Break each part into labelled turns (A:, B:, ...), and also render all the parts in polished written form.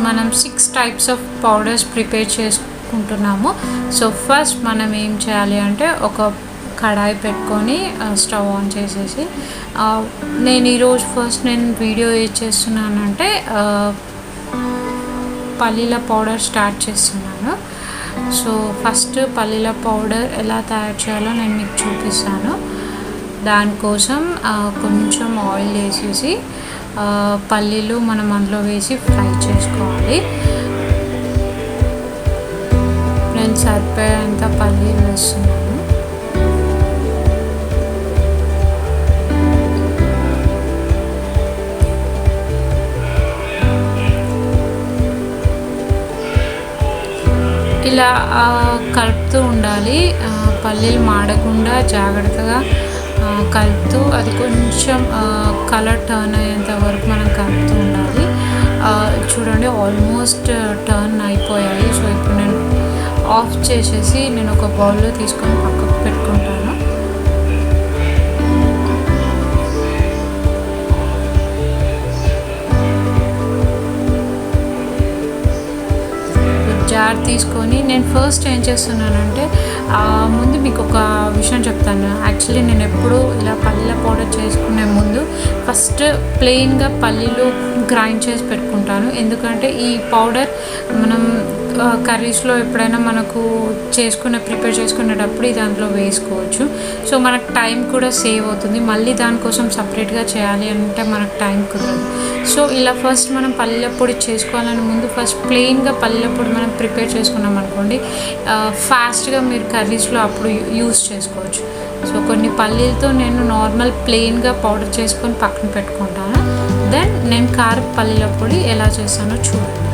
A: మనం 6 types of powders prepare చేసుకుంటున్నాము. So first మనం ఏం చేయాలి అంటే ఒక కడాయి పెట్టుకొని స్టవ్ ఆన్ చేసేసి నేను ఈరోజు నేను వీడియో ఏం చేస్తున్నానంటే పల్లీల పౌడర్ స్టార్ట్ చేస్తున్నాను. సో ఫస్ట్ పల్లీల పౌడర్ ఎలా తయారు చేయాలో నేను మీకు చూపిస్తాను. దానికోసం కొంచెం ఆయిల్ వేసేసి పల్లీలు మనం అందులో వేసి ఫ్రై చేసుకోవాలి. నేను సరిపోయేంత పల్లీలు వేస్తున్నాను. ఇలా కలుపుతూ ఉండాలి. పల్లీలు మాడకుండా జాగ్రత్తగా కలుపుతూ అది కొంచెం కలర్ టర్న్ అయ్యేంత వరకు మనం కలుపుతూ ఉండాలి. చూడండి ఆల్మోస్ట్ టర్న్ అయిపోయాయి. సో ఇప్పుడు నేను ఆఫ్ చేసేసి నేను ఒక బౌల్లో తీసుకొని పక్కకు పెట్టుకుంటాను. జార్ తీసుకొని నేను ఫస్ట్ ఏం చేస్తున్నానంటే ముందు మీకు ఒక విషయం చెప్తాను. యాక్చువల్లీ నేను ఎప్పుడు ఇలా పల్లీల పౌడర్ చేసుకునే ముందు ఫస్ట్ ప్లెయిన్గా పల్లీలు గ్రైండ్ చేసి పెట్టుకుంటాను. ఎందుకంటే ఈ పౌడర్ మనం కర్రీస్లో ఎప్పుడైనా మనకు ప్రిపేర్ చేసుకునేటప్పుడు ఇది దాంట్లో వేసుకోవచ్చు. సో మనకు టైం కూడా సేవ్ అవుతుంది. మళ్ళీ దానికోసం సపరేట్గా చేయాలి అంటే మనకు టైం కుదరదు. సో ఇలా ఫస్ట్ మనం పల్లీల పొడి చేసుకోవాలని ముందు ఫస్ట్ ప్లెయిన్గా పల్లీల పొడి మనం ప్రిపేర్ చేసుకున్నాం అనుకోండి, ఫాస్ట్గా మీరు కర్రీస్లో అప్పుడు యూస్ చేసుకోవచ్చు. సో కొన్ని పల్లీలతో నేను నార్మల్ ప్లెయిన్గా పౌడర్ చేసుకొని పక్కన పెట్టుకుంటాను. దెన్ నేను కారం పల్లీల పొడి ఎలా చేస్తానో చూడండి.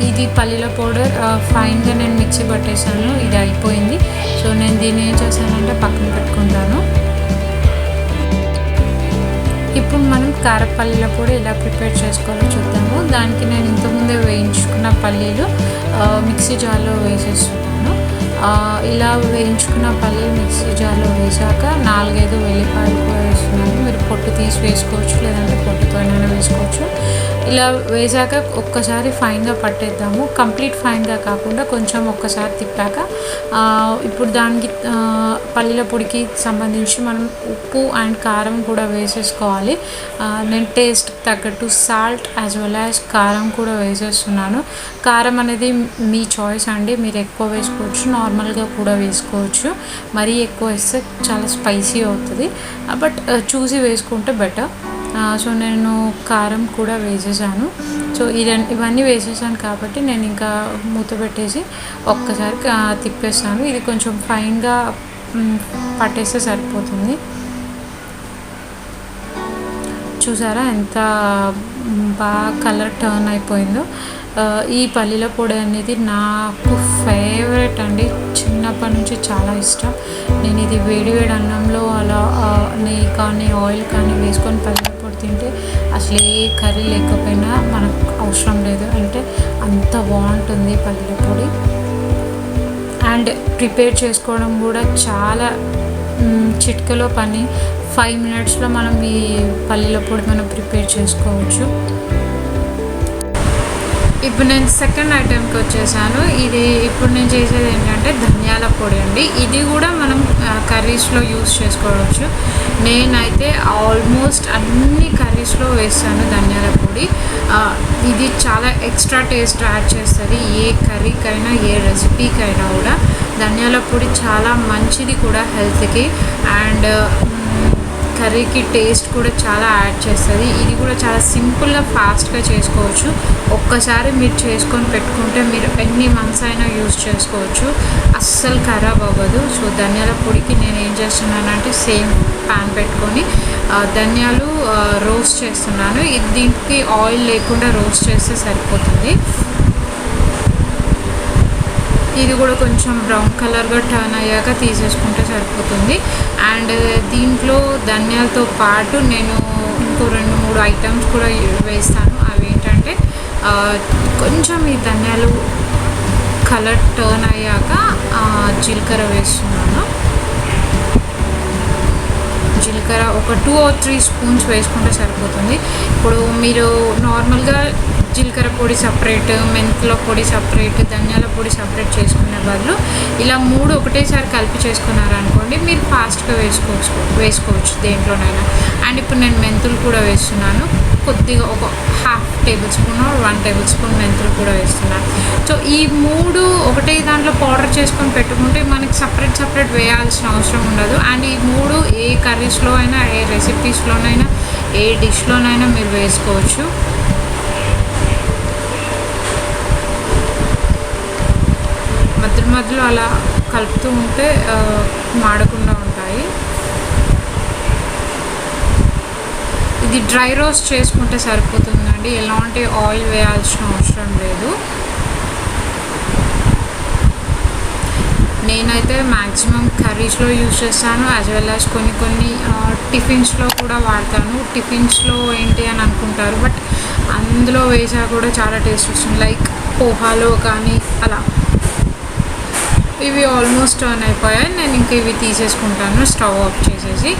A: ఇది పల్లీల పౌడర్ ఫైన్గా నేను మిక్సీ పట్టేసాను. ఇది అయిపోయింది. సో నేను దీన్ని ఏం చేశానంటే పక్కన పెట్టుకుంటాను. ఇప్పుడు మనం కారపల్లీల పొడి ఎలా ప్రిపేర్ చేసుకోవాలో చూద్దాము. దానికి నేను ఇంతకుముందే వేయించుకున్న పల్లీలు మిక్సీ జార్లో వేసేస్తున్నాను. ఇలా వేయించుకున్న పల్లీలు మిక్సీ జార్లో వేసాక 4-5 వెల్లిపాయలు కూడా వేస్తున్నాను. మీరు పొట్టు తీసి వేసుకోవచ్చు, లేదంటే పొట్టుతోనైనా వేసుకోవచ్చు. ఇలా వేసాక ఒక్కసారి ఫైన్గా పట్టేద్దాము. కంప్లీట్ ఫైన్గా కాకుండా కొంచెం ఒక్కసారి తిప్పాక ఇప్పుడు దానికి పల్లీల పొడికి సంబంధించి మనం ఉప్పు అండ్ కారం కూడా వేసేసుకోవాలి. నేను టేస్ట్ తగ్గట్టు సాల్ట్ యాజ్ వెల్ యాజ్ కారం కూడా వేసేస్తున్నాను. కారం అనేది మీ చాయిస్ అండి. మీరు ఎక్కువ వేసుకోవచ్చు, నార్మల్గా కూడా వేసుకోవచ్చు. మరీ ఎక్కువ వేస్తే చాలా స్పైసీ అవుతుంది. బట్ చూసి వేసుకుంటే బెటర్. సో నేను కారం కూడా వేసేసాను. సో ఇవన్నీ వేసేసాను కాబట్టి నేను ఇంకా మూత పెట్టేసి ఒక్కసారి తిప్పేస్తాను. ఇది కొంచెం ఫైన్గా పట్టేస్తే సరిపోతుంది. చూసారా ఎంత బాగా కలర్ టర్న్ అయిపోయిందో. ఈ పల్లీల పొడి అనేది నాకు ఫేవరెట్ అండి. చిన్నప్పటి నుంచి చాలా ఇష్టం. నేను ఇది వేడి అన్నంలో అలా నెయ్యి కానీ ఆయిల్ కానీ వేసుకొని పల్లీల పొడి తింటే అసలు ఏ కర్రీ లేకపోయినా మనకు అవసరం లేదు. అంటే అంత బాగుంటుంది పల్లీల పొడి. అండ్ ప్రిపేర్ చేసుకోవడం కూడా చాలా చిటికలో పని. 5 మినిట్స్లో మనం ఈ పల్లీల పొడి మనం ప్రిపేర్ చేసుకోవచ్చు. ఇప్పుడు నేను సెకండ్ ఐటెంకి వచ్చేసాను. ఇది ఇప్పుడు నేను చేసేది ఏంటంటే ధనియాల పొడి అండి. ఇది కూడా మనం కర్రీస్లో యూస్ చేసుకోవచ్చు. నేనైతే ఆల్మోస్ట్ అన్ని కర్రీస్లో వేస్తాను ధనియాల పొడి. ఇది చాలా ఎక్స్ట్రా టేస్ట్ యాడ్ చేస్తుంది ఏ కర్రీకైనా, ఏ రెసిపీకైనా కూడా. ధనియాల పొడి చాలా మంచిది కూడా హెల్త్కి. అండ్ కర్రీకి టేస్ట్ కూడా చాలా యాడ్ చేస్తుంది. ఇది కూడా చాలా సింపుల్గా ఫాస్ట్గా చేసుకోవచ్చు. ఒక్కసారి మీరు చేసుకొని పెట్టుకుంటే మీరు ఎన్ని మంత్స్ అయినా యూస్ చేసుకోవచ్చు. అస్సలు ఖరాబ్ అవ్వదు. సో ధనియాల పొడికి నేను ఏం చేస్తున్నానంటే సేమ్ ప్యాన్ పెట్టుకొని ధనియాలు రోస్ట్ చేస్తున్నాను. దీనికి ఆయిల్ లేకుండా రోస్ట్ చేస్తే సరిపోతుంది. ఇది కూడా కొంచెం బ్రౌన్ కలర్గా టర్న్ అయ్యాక తీసేసుకుంటే సరిపోతుంది. అండ్ దీంట్లో ధనియాలతో పాటు నేను ఇంకో 2-3 మూడు ఐటమ్స్ కూడా వేస్తాను. అవి ఏంటంటే కొంచెం ఈ ధనియాలు కలర్ టర్న్ అయ్యాక జీలకర్ర వేస్తున్నాను. జీలకర్ర ఒక 2 or 3 స్పూన్స్ వేసుకుంటే సరిపోతుంది. ఇప్పుడు మీరు నార్మల్గా జీలకర్ర పొడి సపరేట్, మెంతుల పొడి సపరేట్, ధనియాల పొడి సపరేట్ చేసుకునే బదులు ఇలా 3 ఒకటేసారి కలిపి చేసుకున్నారనుకోండి, మీరు ఫాస్ట్గా వేసుకోవచ్చు దేంట్లోనైనా. అండ్ ఇప్పుడు నేను మెంతులు కూడా వేస్తున్నాను. కొద్దిగా ఒక 1/2 టేబుల్ స్పూన్ 1 టేబుల్ స్పూన్ మెంతులు కూడా వేస్తున్నాను. సో ఈ 3 ఒకటే దాంట్లో పౌడర్ చేసుకొని పెట్టుకుంటే మనకి సపరేట్ వేయాల్సిన అవసరం ఉండదు. అండ్ ఈ 3 ఏ కర్రీస్లో అయినా, ఏ రెసిపీస్లోనైనా, ఏ డిష్లోనైనా మీరు వేసుకోవచ్చు. మధ్యలో అలా కలుపుతూ ఉంటే మాడకుండా ఉంటాయి. ఇది డ్రై రోస్ట్ చేసుకుంటే సరిపోతుందండి, ఎలాంటి ఆయిల్ వేయాల్సిన అవసరం లేదు. నేనైతే మ్యాక్సిమం కర్రీస్లో యూజ్ చేస్తాను, యాజ్ వెల్ యాజ్ కొన్ని టిఫిన్స్లో కూడా వాడతాను. టిఫిన్స్లో ఏంటి అని అనుకుంటారు, బట్ అందులో వేసా కూడా చాలా టేస్ట్ వస్తుంది. లైక్ పోహాలో కానీ అలా. ఇవి ఆల్మోస్ట్ టర్న్ అయిపోయాయి. నేను ఇంకా ఇవి తీసేసుకుంటాను స్టవ్ ఆఫ్ చేసేసి.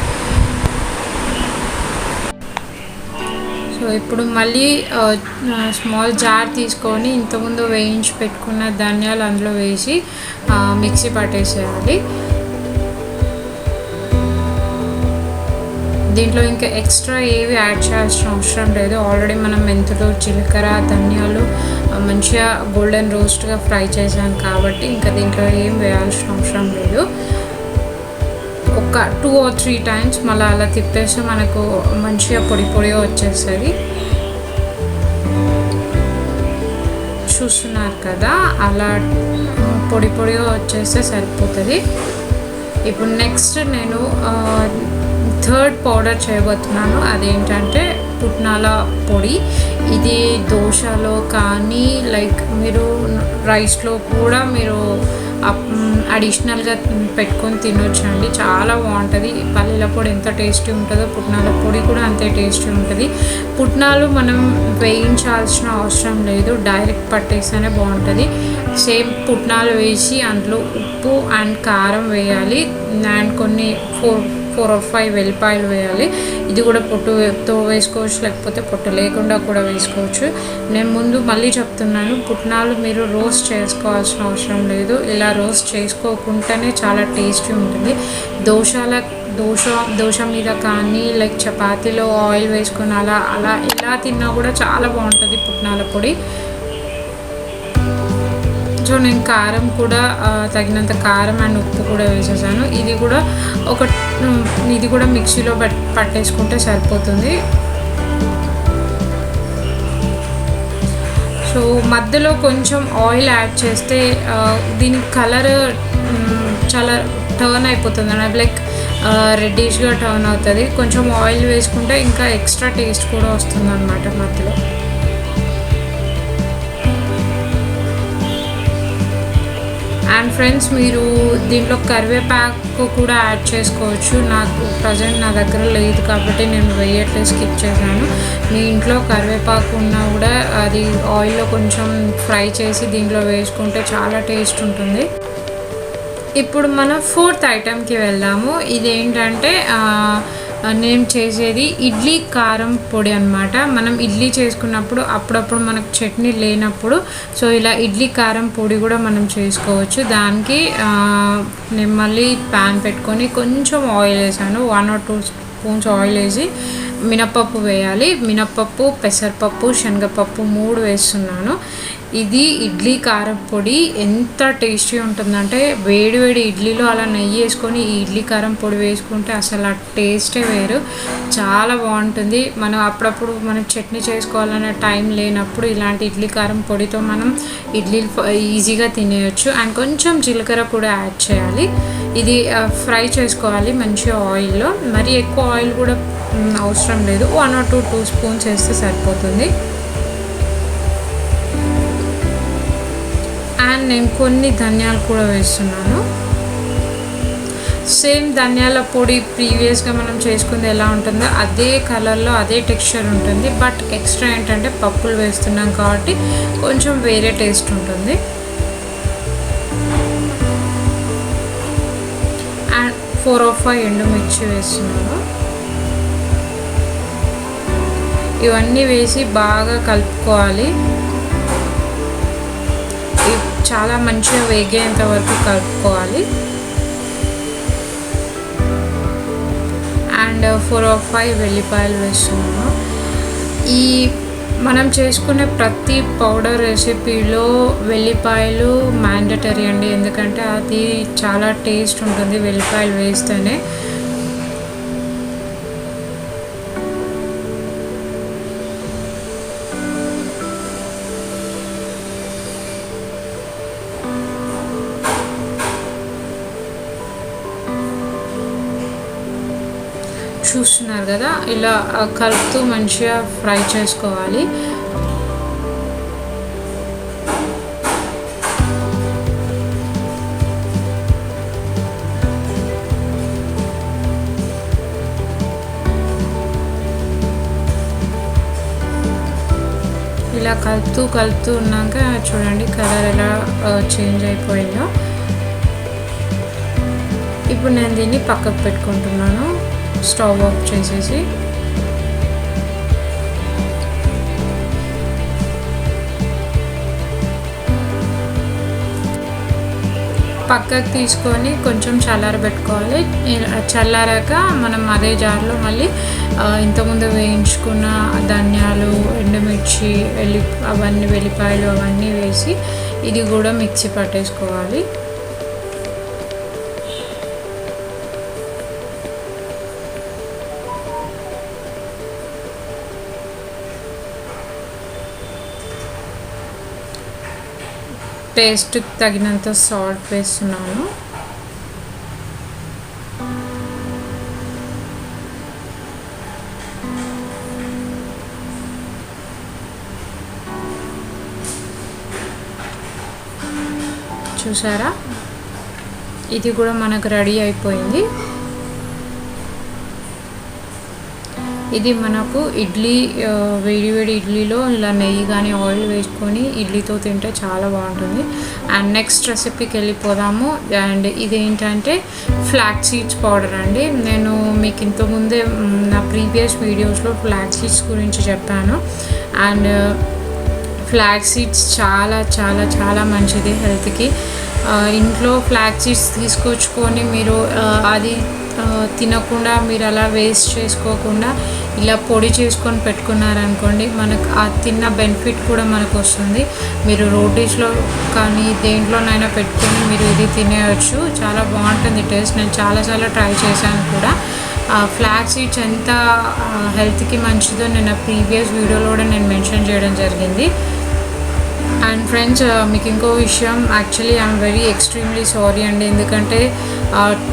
A: సో ఇప్పుడు మళ్ళీ స్మాల్ జార్ తీసుకొని ఇంతకుముందు వేయించి పెట్టుకున్న ధనియాలు అందులో వేసి మిక్సీ పట్టేసేయాలి. దీంట్లో ఇంకా ఎక్స్ట్రా ఏవి యాడ్ చేయాల్సిన అవసరం లేదు. ఆల్రెడీ మనం మెంతులు, జీలకర్ర, ధనియాలు మంచిగా గోల్డెన్ రోస్ట్గా ఫ్రై చేసాం కాబట్టి ఇంకా దీంట్లో ఏం వేయాల్సిన అవసరం లేదు. ఒక 2 or 3 టైమ్స్ మళ్ళీ అలా తిప్పేస్తే మనకు మంచిగా పొడిగా వచ్చేస్తుంది. చూస్తున్నారు కదా, అలా పొడిగా వచ్చేస్తే సరిపోతుంది. ఇప్పుడు నెక్స్ట్ నేను థర్డ్ పౌడర్ చేయబోతున్నాను. అదేంటంటే పుట్నాల పొడి. ఇది దోశలో కానీ లైక్ మీరు రైస్లో కూడా మీరు అడిషనల్గా పెట్టుకొని తినొచ్చండి. చాలా బాగుంటుంది. పల్లీల పొడి ఎంత టేస్టీ ఉంటుందో పుట్నాల పొడి కూడా అంతే టేస్టీ ఉంటుంది. పుట్నాలు మనం వేయించాల్సిన అవసరం లేదు, డైరెక్ట్ పట్టేస్తేనే బాగుంటుంది. సేమ్ పుట్నాలు వేసి అందులో ఉప్పు అండ్ కారం వేయాలి. అండ్ కొన్ని 4 or 5 వెల్లిపాయలు వేయాలి. ఇది కూడా పొట్టుతో వేసుకోవచ్చు, లేకపోతే పొట్టు లేకుండా కూడా వేసుకోవచ్చు. నేను ముందు మళ్ళీ చెప్తున్నాను, పుట్నాలు మీరు రోస్ట్ చేసుకోవాల్సిన అవసరం లేదు. ఇలా రోస్ట్ చేసుకోకుండానే చాలా టేస్టీ ఉంటుంది. దోశ మీద కానీ లైక్ చపాతీలో ఆయిల్ వేసుకొని ఇలా తిన్నా కూడా చాలా బాగుంటుంది పుట్నాల పొడి. సో నేను కారం కూడా తగినంత కారం అండ్ ఉప్పు కూడా వేసేసాను. ఇది కూడా మిక్సీలో పట్టేసుకుంటే సరిపోతుంది. సో మధ్యలో కొంచెం ఆయిల్ యాడ్ చేస్తే దీని కలర్ చాలా టర్న్ అయిపోతుంది అన్నది, లైక్ రెడ్డిష్గా టర్న్ అవుతుంది. కొంచెం ఆయిల్ వేసుకుంటే ఇంకా ఎక్స్ట్రా టేస్ట్ కూడా వస్తుంది అన్నమాట మధ్యలో. అండ్ ఫ్రెండ్స్, మీరు దీంట్లో కరివేపాకు కూడా యాడ్ చేసుకోవచ్చు. ప్రజెంట్ నా దగ్గర లేదు కాబట్టి నేను వేయట్లేదు, స్కిప్ చేశాను. మీ ఇంట్లో కరివేపాకు ఉన్నా కూడా అది ఆయిల్లో కొంచెం ఫ్రై చేసి దీంట్లో వేసుకుంటే చాలా టేస్ట్ ఉంటుంది. ఇప్పుడు మనం 4th ఐటెంకి వెళ్దాము. ఇదేంటంటే నేను చేసేది ఇడ్లీ కారం పొడి అన్నమాట. మనం ఇడ్లీ చేసుకున్నప్పుడు అప్పుడప్పుడు మనకు చట్నీ లేనప్పుడు సో ఇలా ఇడ్లీ కారం పొడి కూడా మనం చేసుకోవచ్చు. దానికి నేను మళ్ళీ ప్యాన్ పెట్టుకొని కొంచెం ఆయిల్ వేసాను. 1 or 2 స్పూన్స్ ఆయిల్ వేసి మినపప్పు వేయాలి. మినపప్పు, పెసరపప్పు, శనగపప్పు 3 వేస్తున్నాను. ఇది ఇడ్లీ కారం పొడి ఎంత టేస్టీ ఉంటుందంటే వేడి ఇడ్లీలో అలా నెయ్యి వేసుకొని ఈ ఇడ్లీ కారం పొడి వేసుకుంటే అసలు ఆ టేస్టే వేరు, చాలా బాగుంటుంది. మనం అప్పుడప్పుడు మనం చట్నీ చేసుకోవాలనే టైం లేనప్పుడు ఇలాంటి ఇడ్లీ కారం పొడితో మనం ఇడ్లీలు ఈజీగా తినేయచ్చు. అండ్ కొంచెం జీలకర్ర కూడా యాడ్ చేయాలి. ఇది ఫ్రై చేసుకోవాలి మంచిగా ఆయిల్లో. మరి ఎక్కువ ఆయిల్ కూడా అవసరం లేదు, 1 or 2 స్పూన్స్ వేస్తే సరిపోతుంది. అండ్ నేను కొన్ని ధనియాలు కూడా వేస్తున్నాను. సేమ్ ధనియాల పొడి ప్రీవియస్గా మనం చేసుకుంది ఎలా ఉంటుందో అదే కలర్లో అదే టెక్స్చర్ ఉంటుంది. బట్ ఎక్స్ట్రా ఏంటంటే పప్పులు వేస్తున్నాం కాబట్టి కొంచెం వేరే టేస్ట్ ఉంటుంది. అండ్ 4 or 5 ఎండుమిర్చి వేస్తున్నాను. ఇవన్నీ వేసి బాగా కలుపుకోవాలి. చాలా మంచిగా వేగేంత వరకు కలుపుకోవాలి. అండ్ 4 or 5 వెల్లిపాయలు వేస్తున్నాను. ఈ మనం చేసుకునే ప్రతి పౌడర్ రెసిపీలో వెల్లిపాయలు మ్యాండటరీ అండి, ఎందుకంటే అది చాలా టేస్ట్ ఉంటుంది వెల్లిపాయలు వేస్తేనే. చూస్తున్నారు కదా, ఇలా కలుపుతూ మంచిగా ఫ్రై చేసుకోవాలి. ఇలా కలుపుతూ ఉన్నాక చూడండి కలర్ ఎలా చేంజ్ అయిపోయిందో. ఇప్పుడు నేను దీన్ని పక్కకు పెట్టుకుంటున్నాను. స్టవ్ ఆఫ్ చేసేసి పక్కకు తీసుకొని కొంచెం చల్లారబెట్టుకోవాలి. చల్లారాక మనం అదే జార్లో మళ్ళీ ఇంతకుముందు వేయించుకున్న ధనియాలు, ఎండుమిర్చి, అవన్నీ వెల్లిపాయలు అవన్నీ వేసి ఇది కూడా మిక్సీ పట్టేసుకోవాలి. టేస్ట్కి తగినంత సాల్ట్ వేస్తున్నాను. చూసారా, ఇది కూడా మనకు రెడీ అయిపోయింది. ఇది మనకు ఇడ్లీ, వేడి ఇడ్లీలో ఇలా నెయ్యి కానీ ఆయిల్ వేసుకొని ఇడ్లీతో తింటే చాలా బాగుంటుంది. అండ్ నెక్స్ట్ రెసిపీకి వెళ్ళిపోదాము. అండ్ ఇదేంటంటే ఫ్లాక్స్ సీడ్స్ పౌడర్ అండి. నేను మీకు ఇంతకుముందే నా ప్రీవియస్ వీడియోస్లో ఫ్లాక్స్ సీడ్స్ గురించి చెప్పాను. అండ్ ఫ్లాక్స్ సీడ్స్ చాలా చాలా చాలా మంచిది హెల్త్కి. ఇంట్లో ఫ్లాక్స్ సీడ్స్ తీసుకొచ్చుకొని మీరు అది తినకుండా మీరు అలా వేస్ట్ చేసుకోకుండా ఇలా పొడి చేసుకొని పెట్టుకున్నారనుకోండి, మనకు ఆ తిన్న బెనిఫిట్ కూడా మనకు వస్తుంది. మీరు రోటీస్లో కానీ దేంట్లోనైనా పెట్టుకొని మీరు ఇది తినేయచ్చు. చాలా బాగుంటుంది టేస్ట్. నేను చాలా ట్రై చేశాను కూడా. ఫ్లాక్స్ సీడ్స్ ఎంత హెల్త్కి మంచిదో నేను ప్రీవియస్ వీడియోలో కూడా నేను మెన్షన్ చేయడం జరిగింది. అండ్ ఫ్రెండ్స్, మీకు ఇంకో విషయం, actually I'm very extremely sorry అండి. ఎందుకంటే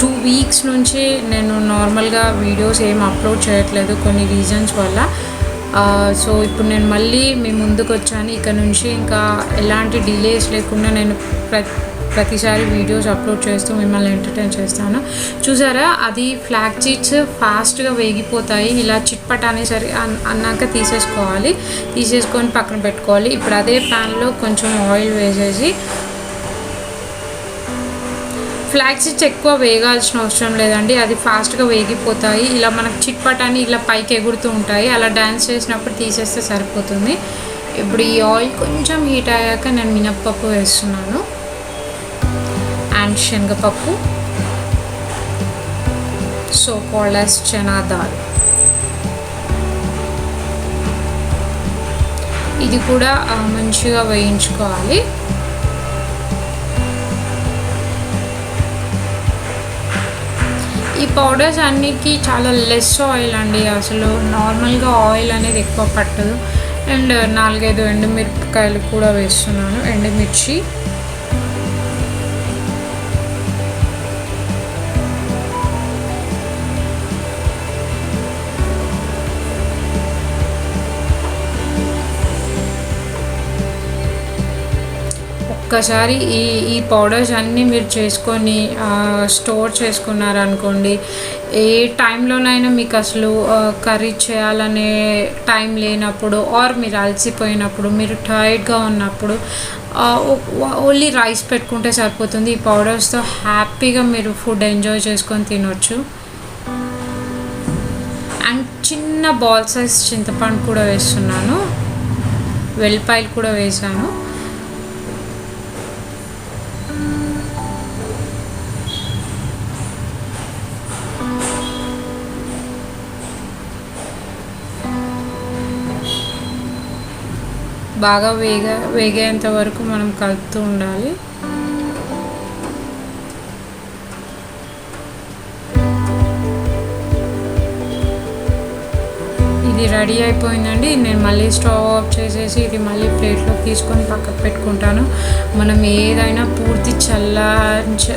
A: 2 weeks నుంచి నేను నార్మల్గా వీడియోస్ ఏం అప్లోడ్ చేయట్లేదు కొన్ని రీజన్స్ వల్ల. సో ఇప్పుడు నేను మళ్ళీ మీ ముందుకు వచ్చాను. ఇక నుంచి ఇంకా ఎలాంటి డిలేస్ లేకుండా నేను ప్రతిసారి వీడియోస్ అప్లోడ్ చేస్తూ మిమ్మల్ని ఎంటర్టైన్ చేస్తాను. చూసారా, అది ఫ్లాక్స్ సీడ్స్ ఫాస్ట్గా వేగిపోతాయి. ఇలా చిట్పట్ అనేసరి అన్నాక తీసేసుకొని పక్కన పెట్టుకోవాలి. ఇప్పుడు అదే ప్యాన్లో కొంచెం ఆయిల్ వేసేసి, ఫ్లాక్స్ సీడ్స్ ఎక్కువ వేగాల్సిన అవసరం లేదండి, అది ఫాస్ట్గా వేగిపోతాయి. ఇలా మనకు చిట్పట్ అని ఇలా పైకి ఎగురుతూ ఉంటాయి. అలా డ్యాన్స్ చేసినప్పుడు తీసేస్తే సరిపోతుంది. ఇప్పుడు ఈ ఆయిల్ కొంచెం హీట్ అయ్యాక నేను మినప్పప్పు వేస్తున్నాను అండ్ శనగపప్పు, so called as chana dal. ఇది కూడా మంచిగా వేయించుకోవాలి. ఈ పౌడర్స్ అన్నిటికీ చాలా లెస్ ఆయిల్ అండి. అసలు నార్మల్గా ఆయిల్ అనేది ఎక్కువ పట్టదు. అండ్ 4-5 ఎండుమిరపకాయలు కూడా వేస్తున్నాను, ఎండుమిర్చి. ఒక్కసారి ఈ పౌడర్స్ అన్నీ మీరు చేసుకొని స్టోర్ చేసుకున్నారనుకోండి, ఏ టైంలోనైనా మీకు అసలు కర్రీ చేయాలనే టైం లేనప్పుడు, ఆర్ మీరు అలసిపోయినప్పుడు, మీరు టైర్డ్గా ఉన్నప్పుడు ఓన్లీ రైస్ పెట్టుకుంటే సరిపోతుంది. ఈ పౌడర్స్తో హ్యాపీగా మీరు ఫుడ్ ఎంజాయ్ చేసుకొని తినొచ్చు. అండ్ చిన్న బాల్ సైజ్ చింతపండు కూడా వేస్తున్నాను, వెల్లిపాయలు కూడా వేసాను. బాగా వేగేంత వరకు మనం కలుపుతూ ఉండాలి. ఇది రెడీ అయిపోయిందండి. నేను మళ్ళీ స్టవ్ ఆఫ్ చేసేసి ఇది మళ్ళీ ప్లేట్లో తీసుకొని పక్కకు పెట్టుకుంటాను. మనం ఏదైనా పూర్తి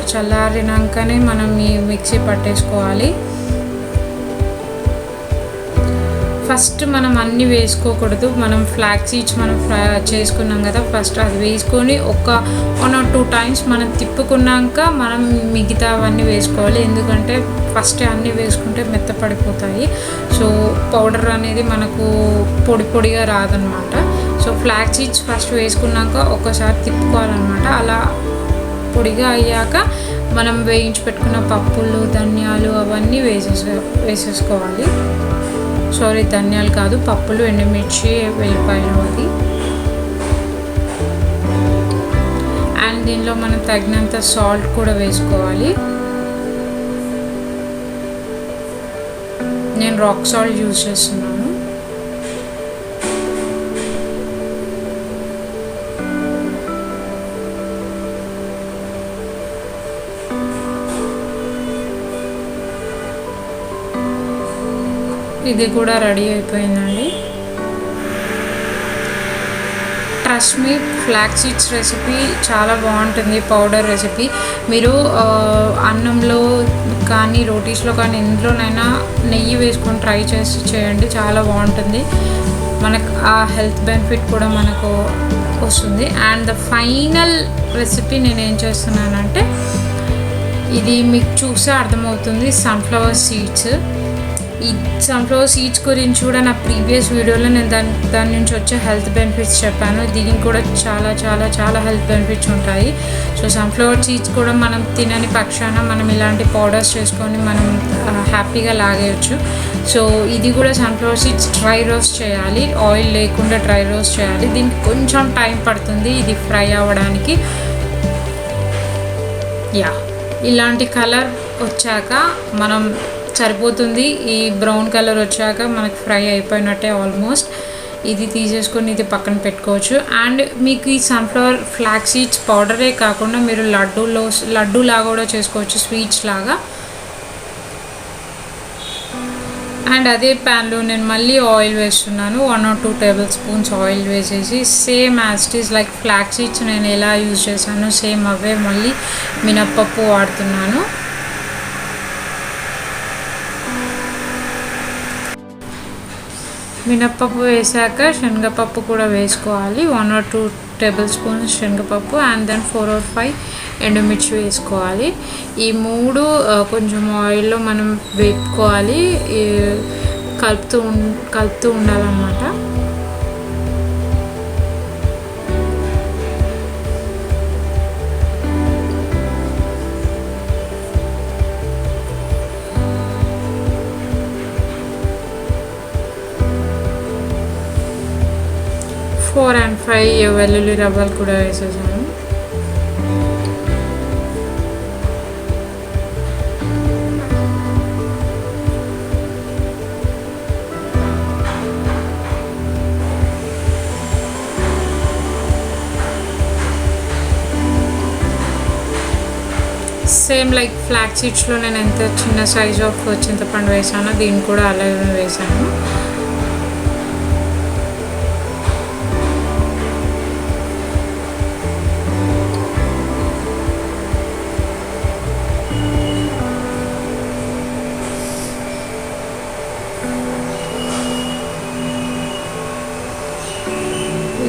A: చల్లారినాకనే మనం ఈ మిక్సీ పట్టేసుకోవాలి. ఫస్ట్ మనం అన్నీ వేసుకోకూడదు. మనం ఫ్లాక్స్ సీడ్స్ మనం చేసుకున్నాం కదా, ఫస్ట్ అది వేసుకొని 1 or 2 times మనం తిప్పుకున్నాక మనం మిగతా అవన్నీ వేసుకోవాలి. ఎందుకంటే ఫస్ట్ అన్నీ వేసుకుంటే మెత్తపడిపోతాయి. సో పౌడర్ అనేది మనకు పొడిగా రాదనమాట. సో ఫ్లాక్స్ సీడ్స్ ఫస్ట్ వేసుకున్నాక ఒకసారి తిప్పుకోవాలన్నమాట. అలా పొడిగా అయ్యాక మనం వేయించి పెట్టుకున్న పప్పులు, ధనియాలు అవన్నీ వేసేసుకోవాలి. సారీ, ధనియాలు కాదు, పప్పులు, ఎండుమిర్చి, వెల్లిపాయలు అది. అండ్ దీనిలో మనం తగినంత సాల్ట్ కూడా వేసుకోవాలి. నేను రాక్ సాల్ట్ యూజ్ చేస్తున్నాను. ఇది కూడా రెడీ అయిపోయిందండి. Trust me, flax seeds recipe చాలా బాగుంటుంది. పౌడర్ రెసిపీ మీరు అన్నంలో కానీ రోటీస్లో కానీ ఎందులోనైనా నెయ్యి వేసుకొని ట్రై చేయండి, చాలా బాగుంటుంది. మనకు ఆ హెల్త్ బెనిఫిట్ కూడా మనకు వస్తుంది. అండ్ ద ఫైనల్ రెసిపీ నేను ఏం చేస్తున్నానంటే, ఇది మీకు చూసే అర్థమవుతుంది, సన్ఫ్లవర్ సీడ్స్. ఈ సన్ఫ్లవర్ సీడ్స్ గురించి కూడా నా ప్రీవియస్ వీడియోలో నేను దాని నుంచి వచ్చే హెల్త్ బెనిఫిట్స్ చెప్పాను. దీనికి కూడా చాలా చాలా చాలా హెల్త్ బెనిఫిట్స్ ఉంటాయి. సో సన్ఫ్లవర్ సీడ్స్ కూడా మనం తినని పక్షాన మనం ఇలాంటి పౌడర్స్ చేసుకొని మనం హ్యాపీగా లాగేయచ్చు. సో ఇది కూడా సన్ఫ్లవర్ సీడ్స్ డ్రై రోస్ట్ చేయాలి, ఆయిల్ లేకుండా డ్రై రోస్ట్ చేయాలి. దీనికి కొంచెం టైం పడుతుంది ఇది ఫ్రై అవ్వడానికి. ఇలాంటి కలర్ వచ్చాక మనం సరిపోతుంది. ఈ బ్రౌన్ కలర్ వచ్చాక మనకు ఫ్రై అయిపోయినట్టే ఆల్మోస్ట్. ఇది తీసేసుకొని ఇది పక్కన పెట్టుకోవచ్చు. అండ్ మీకు ఈ సన్ఫ్లవర్ ఫ్లాక్స్ సీడ్స్ పౌడరే కాకుండా మీరు లడ్డూలాగా కూడా చేసుకోవచ్చు, స్వీట్స్ లాగా. అండ్ అదే ప్యాన్లో నేను మళ్ళీ ఆయిల్ వేస్తున్నాను, 1 or 2 tablespoons ఆయిల్ వేసేసి same as it is like flax seeds నేను ఎలా యూజ్ చేశానో సేమ్ అవే మళ్ళీ మినప్పప్పు వాడుతున్నాను. మినప్పప్పు వేసాక శనగపప్పు కూడా వేసుకోవాలి, 1 or 2 tablespoons శనగపప్పు. అండ్ దెన్ 4 or 5 ఎండుమిర్చి వేసుకోవాలి. ఈ 3 కొంచెం ఆయిల్లో మనం వేపుకోవాలి, కలుపుతూ ఉండాలన్నమాట. ఫోర్ అండ్ 5 వెల్లుల్లి రవ్వలు కూడా వేసేసాను. సేమ్ లైక్ ఫ్లాక్స్ సీడ్స్లో నేను ఎంత చిన్న సైజ్ ఆఫ్ చింతపండు వేసానో దీన్ని కూడా అలాగే వేసాను.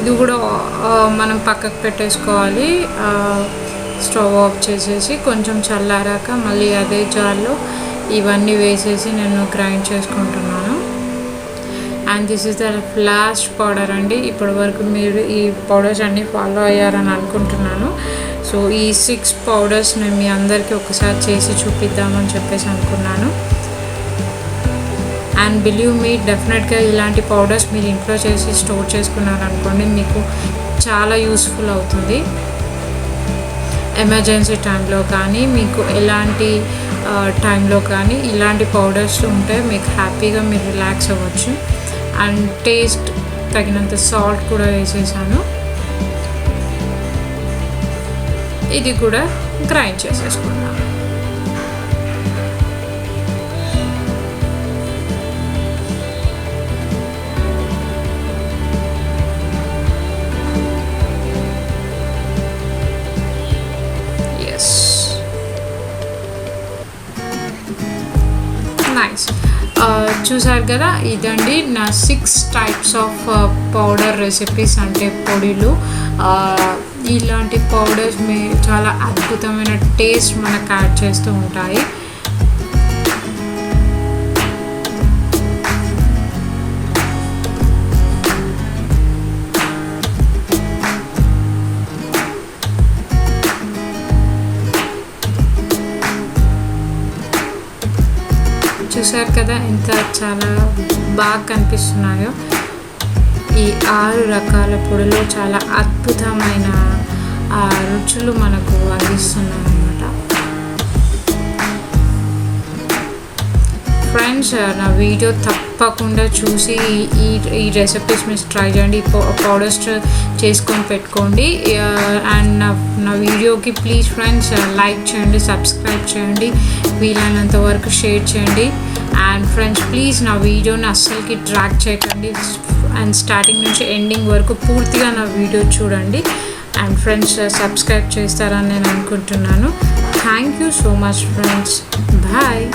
A: ఇది కూడా మనం పక్కకు పెట్టేసుకోవాలి. స్టవ్ ఆఫ్ చేసేసి కొంచెం చల్లారాక మళ్ళీ అదే జార్లో ఇవన్నీ వేసేసి నేను గ్రైండ్ చేసుకుంటున్నాను. And this is the last powder అండి. ఇప్పటి వరకు మీరు ఈ పౌడర్స్ అన్నీ ఫాలో అయ్యారని అనుకుంటున్నాను. సో ఈ 6 పౌడర్స్ నేను మీ అందరికీ ఒకసారి చేసి చూపిద్దామని చెప్పేసి అనుకున్నాను. అండ్ బిలీవ్ మీ, డెఫినెట్గా ఇలాంటి పౌడర్స్ మీరు ఇంట్లో చేసి స్టోర్ చేసుకున్నారనుకోండి, మీకు చాలా యూస్ఫుల్ అవుతుంది. ఎమర్జెన్సీ టైంలో కానీ, మీకు ఎలాంటి టైంలో కానీ ఇలాంటి పౌడర్స్ ఉంటే మీకు హ్యాపీగా మీరు రిలాక్స్ అవ్వచ్చు. అండ్ టేస్ట్ తగినంత సాల్ట్ కూడా వేసేసాను. ఇది కూడా గ్రైండ్ చేసేసుకున్నాను. నైస్. చూసారు కదా, ఇదండి నా 6 టైప్స్ ఆఫ్ పౌడర్ రెసిపీస్, అంటే పొడిలు. ఇలాంటి పౌడర్స్ చాలా అద్భుతమైన టేస్ట్ మనకు యాడ్ చేస్తూ ఉంటాయి. చూసారు కదా ఎంత చాలా బాగా కనిపిస్తున్నాయో. ఈ 6 రకాల పొడిలో చాలా అద్భుతమైన రుచులు మనకు అందిస్తున్నాయి అన్నమాట. ఫ్రెండ్స్, నా వీడియో తప్పకుండా చూసి ఈ రెసిపీస్ మీరు ట్రై చేయండి. పౌడర్స్ చేసుకొని పెట్టుకోండి. అండ్ నా వీడియోకి ప్లీజ్ ఫ్రెండ్స్ లైక్ చేయండి, సబ్స్క్రైబ్ చేయండి, వీలైనంత వరకు షేర్ చేయండి. అండ్ ఫ్రెండ్స్ ప్లీజ్ నా వీడియోని అస్సలకి డ్రాగ్ చేయకండి. అండ్ స్టార్టింగ్ నుంచి ఎండింగ్ వరకు పూర్తిగా నా వీడియో చూడండి. అండ్ ఫ్రెండ్స్ సబ్స్క్రైబ్ చేస్తారని నేను అనుకుంటున్నాను. Thank you so much friends. Bye.